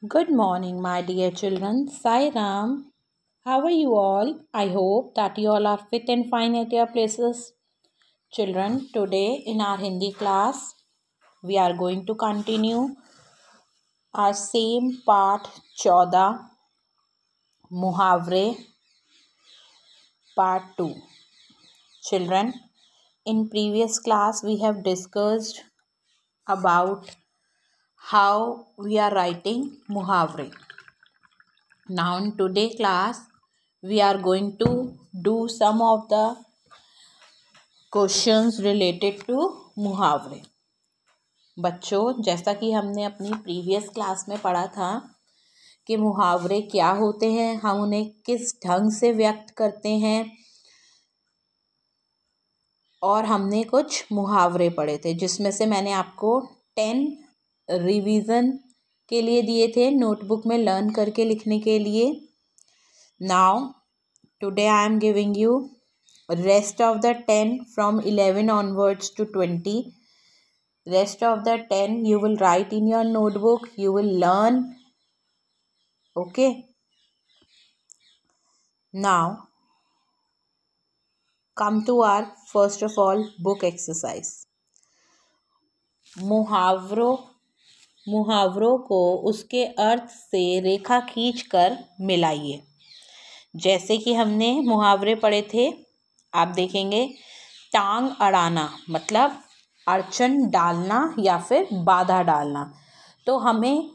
Good morning, my dear children. Sai Ram. How are you all? I hope that you all are fit and fine at your places. Children, today in our Hindi class, we are going to continue our same part 14, Muhavre, part 2. Children, in previous class, we have discussed about how we are writing Muhavre. Now in today's class we are going to do some of the questions related to मुहावरे. बच्चों, जैसा कि हमने अपनी previous class में पढ़ा था कि मुहावरे क्या होते हैं, हम उन्हें किस ढंग से व्यक्त करते हैं, और हमने कुछ मुहावरे पढ़े थे जिसमें से मैंने आपको 10 रिवीजन के लिए दिए थे नोटबुक में लर्न करके लिखने के लिए. Now today I am giving you rest of the 10 from 11 onwards to 20. Rest of the 10 you will write in your notebook, you will learn. Okay, now come to our first of all book exercise. मुहावरों को उसके अर्थ से रेखा खींचकर मिलाइए. जैसे कि हमने मुहावरे पढ़े थे, आप देखेंगे टांग अड़ाना मतलब अड़चन डालना या फिर बाधा डालना. तो हमें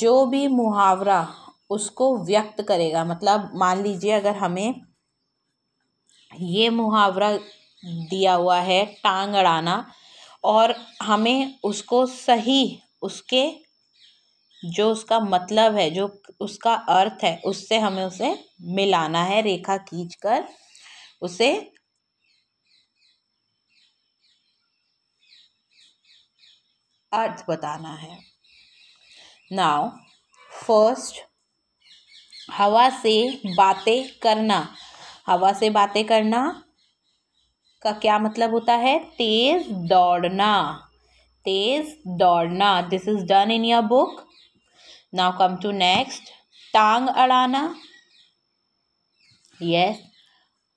जो भी मुहावरा उसको व्यक्त करेगा, मतलब मान लीजिए अगर हमें ये मुहावरा दिया हुआ है टांग अड़ाना और हमें उसको सही उसके जो उसका मतलब है, जो उसका अर्थ है, उससे हमें उसे मिलाना है, रेखा खींचकर उसे अर्थ बताना है. नाउ फर्स्ट, हवा से बातें करना. हवा से बातें करना का क्या मतलब होता है? तेज दौड़ना. तेज दौड़ना. This is done in your book. Now come to next, टांग अड़ाना. यस,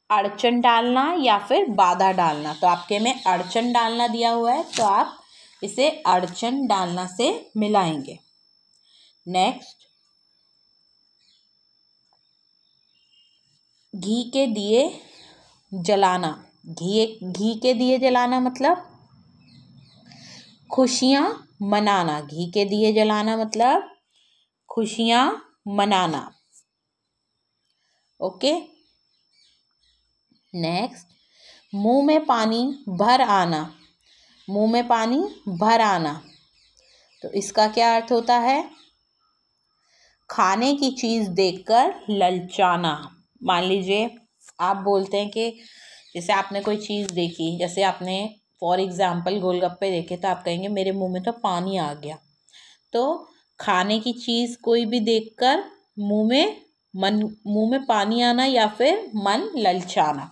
अड़चन डालना या फिर बाधा डालना. तो आपके में अड़चन डालना दिया हुआ है तो आप इसे अड़चन डालना से मिलाएंगे. नेक्स्ट, घी के दिए जलाना. घी के दिए जलाना मतलब खुशियां मनाना. घी के दिए जलाना मतलब खुशियां मनाना. ओके. नेक्स्ट, मुंह में पानी भर आना. मुंह में पानी भर आना. तो इसका क्या अर्थ होता है? खाने की चीज देखकर ललचाना. मान लीजिए आप बोलते हैं कि जैसे आपने कोई चीज देखी, जैसे आपने फॉर एग्जाम्पल गोलगप्पे देखे तो आप कहेंगे मेरे मुंह में तो पानी आ गया. तो खाने की चीज कोई भी देखकर मुंह में पानी आना या फिर मन ललचाना.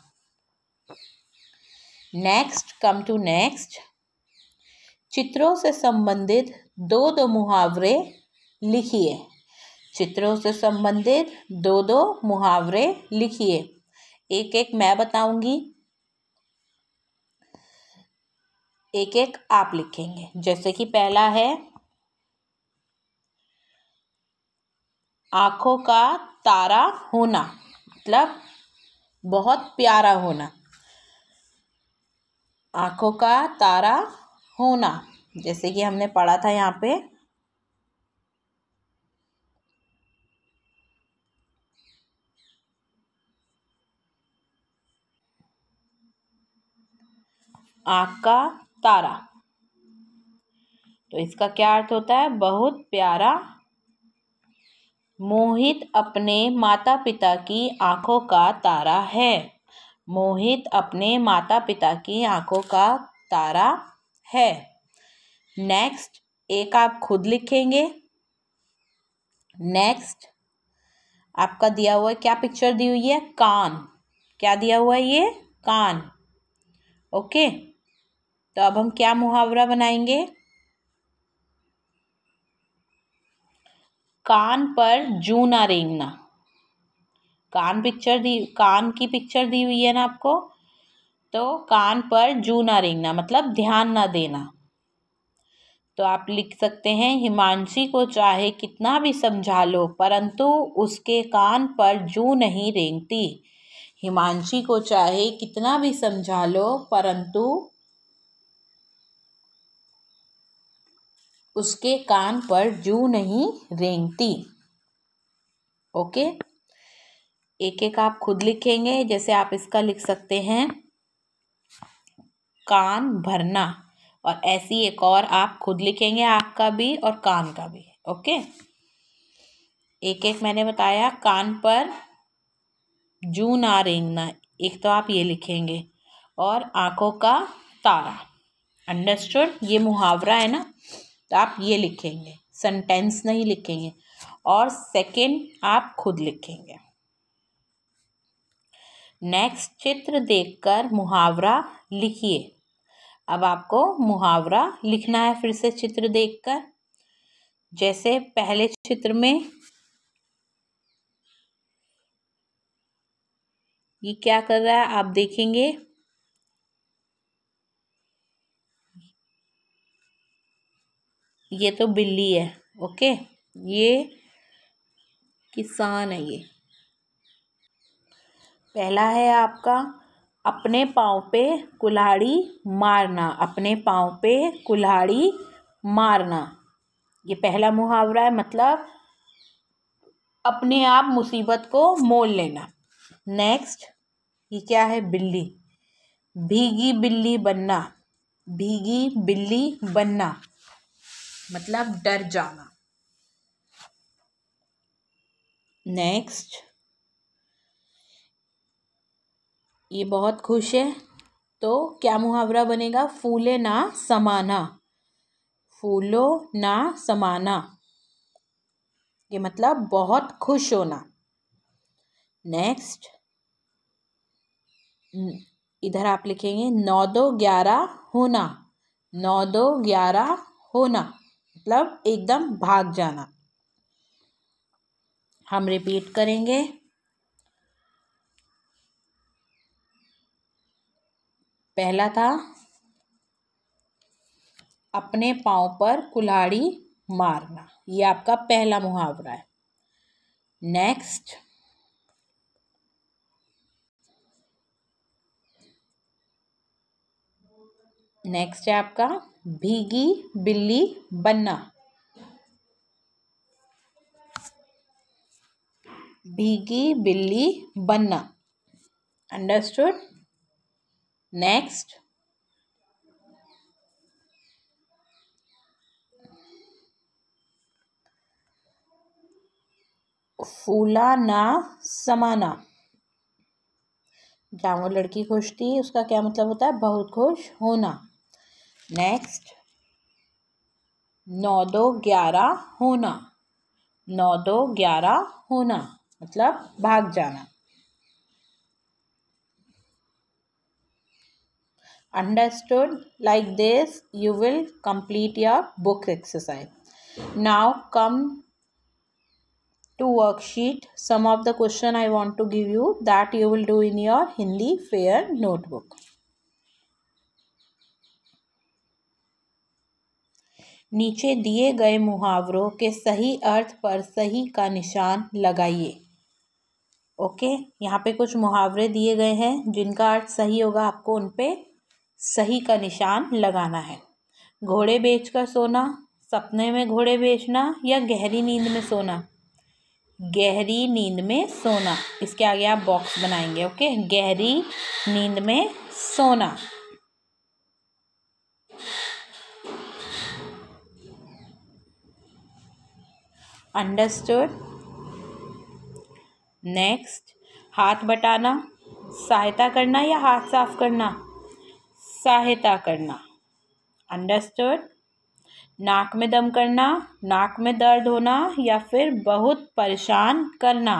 नेक्स्ट, कम टू नेक्स्ट, चित्रों से संबंधित दो मुहावरे लिखिए. चित्रों से संबंधित दो मुहावरे लिखिए. एक एक मैं बताऊंगी, एक एक आप लिखेंगे. जैसे कि पहला है आंखों का तारा होना, मतलब बहुत प्यारा होना. आंखों का तारा होना, जैसे कि हमने पढ़ा था यहाँ पे आंख का तारा. तो इसका क्या अर्थ होता है? बहुत प्यारा. मोहित अपने माता पिता की आंखों का तारा है. मोहित अपने माता पिता की आंखों का तारा है. नेक्स्ट, एक आप खुद लिखेंगे. नेक्स्ट, आपका दिया हुआ है, क्या पिक्चर दी हुई है? कान. क्या दिया हुआ है? ये कान. ओके. तो अब हम क्या मुहावरा बनाएंगे? कान पर जूं ना रेंगना। कान की पिक्चर दी हुई है ना आपको, तो कान पर जूं ना रेंगना मतलब ध्यान ना देना। तो आप लिख सकते हैं हिमांशी को चाहे कितना भी समझा लो परंतु उसके कान पर जूं नहीं रेंगती। हिमांशी को चाहे कितना भी समझा लो परंतु उसके कान पर जूं नहीं रेंगती। ओके, एक एक आप खुद लिखेंगे। जैसे आप इसका लिख सकते हैं कान भरना, और ऐसी एक और आप खुद लिखेंगे, आँख का भी और कान का भी। ओके, एक एक मैंने बताया। कान पर जूं ना रेंगना, एक तो आप ये लिखेंगे, और आँखों का तारा। अंडरस्टूड? ये मुहावरा है ना, तो आप ये लिखेंगे, सेंटेंस नहीं लिखेंगे। और सेकंड आप खुद लिखेंगे। नेक्स्ट, चित्र देखकर मुहावरा लिखिए। अब आपको मुहावरा लिखना है फिर से चित्र देखकर। जैसे पहले चित्र में ये क्या कर रहा है आप देखेंगे, ये तो बिल्ली है। ओके, ये किसान है। ये पहला है आपका अपने पाँव पे कुल्हाड़ी मारना। अपने पाँव पे कुल्हाड़ी मारना, ये पहला मुहावरा है, मतलब अपने आप मुसीबत को मोल लेना। नेक्स्ट, ये क्या है? बिल्ली। भीगी बिल्ली बनना। भीगी बिल्ली बनना मतलब डर जाना। नेक्स्ट, ये बहुत खुश है, तो क्या मुहावरा बनेगा? फूले ना समाना। फूलो ना समाना, ये मतलब बहुत खुश होना। नेक्स्ट, इधर आप लिखेंगे 9-2-11 होना। 9-2-11 होना मतलब एकदम भाग जाना। हम रिपीट करेंगे। पहला था अपने पाँव पर कुल्हाड़ी मारना, ये आपका पहला मुहावरा है। नेक्स्ट, नेक्स्ट है आपका भीगी बिल्ली बनना। भीगी बिल्ली बनना। अंडरस्टूड? नेक्स्ट, फूला ना समाना। जहाँ वो लड़की खुश थी उसका क्या मतलब होता है? बहुत खुश होना। नेक्स्ट, 9-2-11 होना। 9-2-11 होना मतलब भाग जाना। Understood? Like this you will complete your book exercise. Now come to worksheet. Some of the question I want to give you that you will do in your Hindi fair notebook. नीचे दिए गए मुहावरों के सही अर्थ पर सही का निशान लगाइए। ओके, यहाँ पे कुछ मुहावरे दिए गए हैं जिनका अर्थ सही होगा, आपको उन पे सही का निशान लगाना है। घोड़े बेचकर सोना, सपने में घोड़े बेचना, या गहरी नींद में सोना। गहरी नींद में सोना, इसके आगे आप बॉक्स बनाएंगे। ओके, गहरी नींद में सोना। अंडरस्टूड? नेक्स्ट, हाथ बटाना, सहायता करना या हाथ साफ करना? सहायता करना। अंडरस्टूड? नाक में दम करना, नाक में दर्द होना, या फिर बहुत परेशान करना?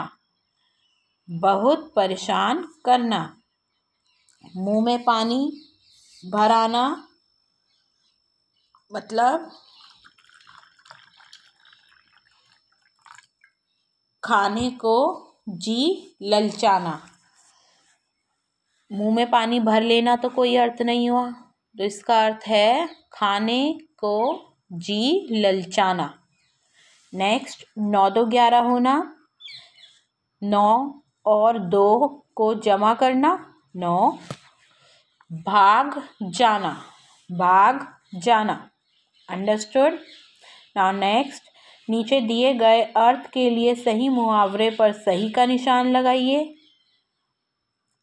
बहुत परेशान करना। मुंह में पानी भर आना मतलब खाने को जी ललचाना, मुंह में पानी भर लेना तो कोई अर्थ नहीं हुआ, तो इसका अर्थ है खाने को जी ललचाना। नेक्स्ट, 9 2 11 होना, 9 और 2 को जमा करना, 9। भाग जाना, भाग जाना। अंडरस्टूड। नाउ नेक्स्ट, नीचे दिए गए अर्थ के लिए सही मुहावरे पर सही का निशान लगाइए।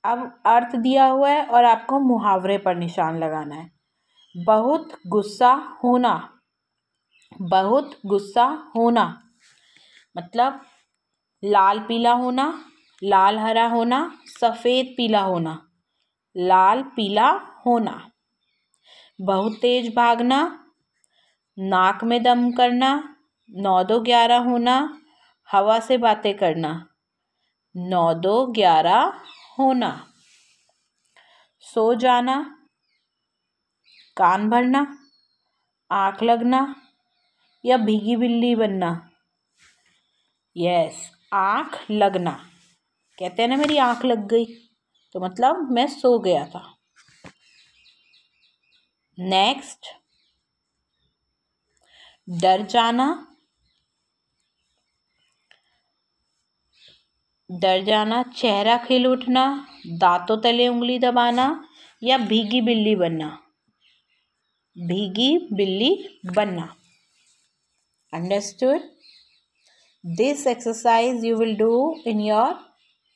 अब अर्थ दिया हुआ है और आपको मुहावरे पर निशान लगाना है। बहुत गुस्सा होना, बहुत गुस्सा होना मतलब लाल पीला होना, लाल हरा होना, सफ़ेद पीला होना, लाल पीला होना। बहुत तेज भागना, नाक में दम करना, 9 2 11 होना, हवा से बातें करना, 9 2 11 होना। सो जाना, कान भरना, आँख लगना या भीगी बिल्ली बनना। यस, आँख लगना। कहते हैं ना मेरी आँख लग गई, तो मतलब मैं सो गया था। नेक्स्ट, डर जाना, डर जाना, चेहरा खिल उठना, दांतों तले उंगली दबाना या भीगी बिल्ली बनना, भीगी बिल्ली बनना। Understood. This exercise you will do in your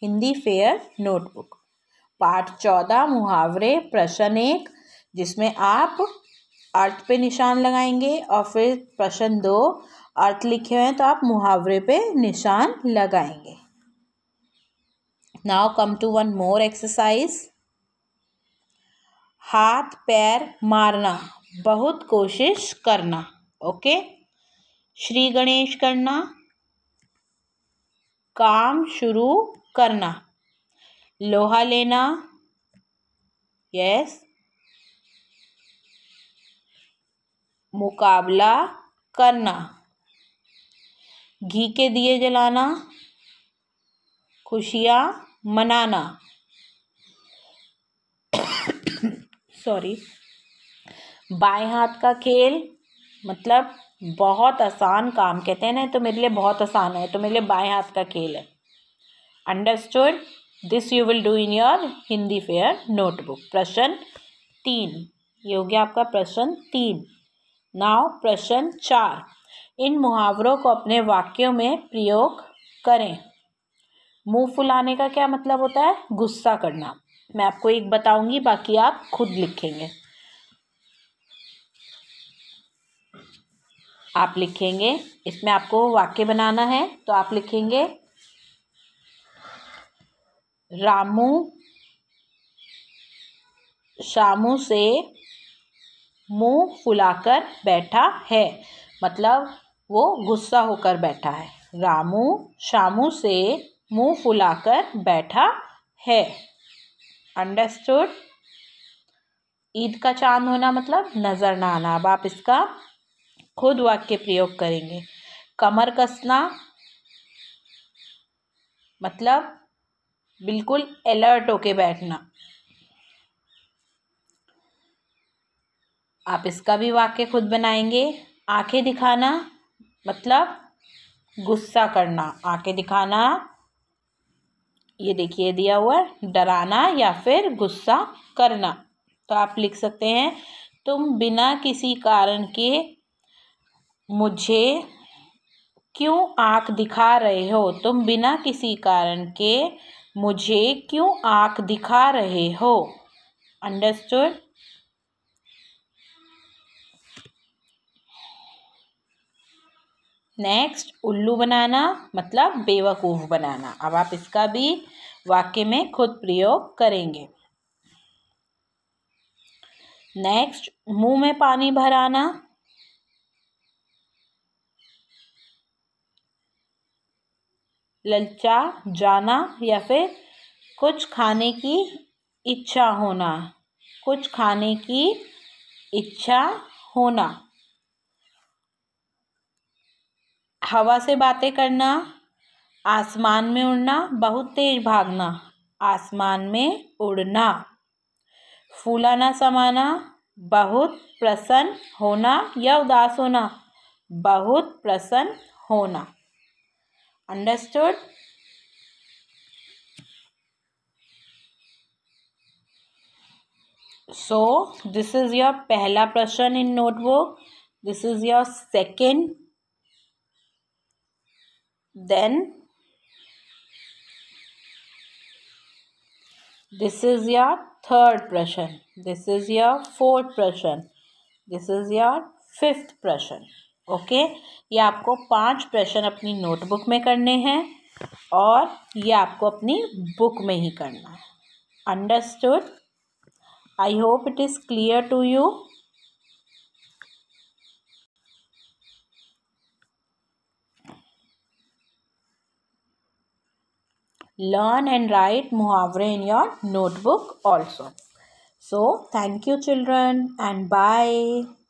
Hindi fair notebook. पाठ 14 मुहावरे प्रश्न 1, जिसमें आप अर्थ पे निशान लगाएंगे, और फिर प्रश्न 2 अर्थ लिखे हुए हैं तो आप मुहावरे पे निशान लगाएंगे। Now come to one more exercise. हाथ पैर मारना, बहुत कोशिश करना। ओके। श्री गणेश करना, काम शुरू करना। लोहा लेना, यस। मुकाबला करना। घी के दिए जलाना, खुशियाँ मनाना। सॉरी। बाएं हाथ का खेल मतलब बहुत आसान काम, कहते हैं ना तो मेरे लिए बहुत आसान है, तो मेरे लिए बाएं हाथ का खेल है। Understood. This you will do in your Hindi fair notebook. प्रश्न 3, ये हो गया आपका प्रश्न 3। नाउ प्रश्न 4, इन मुहावरों को अपने वाक्यों में प्रयोग करें। मुंह फुलाने का क्या मतलब होता है? गुस्सा करना। मैं आपको एक बताऊंगी, बाकी आप खुद लिखेंगे। आप लिखेंगे, इसमें आपको वाक्य बनाना है, तो आप लिखेंगे रामू शामू से मुंह फुलाकर बैठा है, मतलब वो गुस्सा होकर बैठा है। रामू शामू से मुंह फुलाकर बैठा है। अंडरस्टूड। ईद का चांद होना मतलब नजर ना आना। अब आप इसका खुद वाक्य प्रयोग करेंगे। कमर कसना मतलब बिल्कुल अलर्ट होके बैठना। आप इसका भी वाक्य खुद बनाएंगे। आंखें दिखाना मतलब गुस्सा करना। आंखें दिखाना, ये देखिए दिया हुआ है, डराना या फिर गुस्सा करना। तो आप लिख सकते हैं, तुम बिना किसी कारण के मुझे क्यों आँख दिखा रहे हो? तुम बिना किसी कारण के मुझे क्यों आँख दिखा रहे हो? अंडरस्टूड। नेक्स्ट, उल्लू बनाना मतलब बेवकूफ़ बनाना। अब आप इसका भी वाक्य में खुद प्रयोग करेंगे। नेक्स्ट, मुंह में पानी भर आना, ललचा जाना या फिर कुछ खाने की इच्छा होना। कुछ खाने की इच्छा होना। हवा से बातें करना, आसमान में उड़ना, बहुत तेज भागना, आसमान में उड़ना। फूला ना समाना, बहुत प्रसन्न होना या उदास होना, बहुत प्रसन्न होना। Understood? So this is your पहला प्रश्न in notebook. This is your second. Then this is your third प्रश्न. this is your fourth प्रश्न. this is your fifth प्रश्न. ओके, ये आपको 5 प्रश्न अपनी नोटबुक में करने हैं और ये आपको अपनी बुक में ही करना है. Understood? I hope it is clear to you. Learn and write muhavre in your notebook also. So thank you children and bye.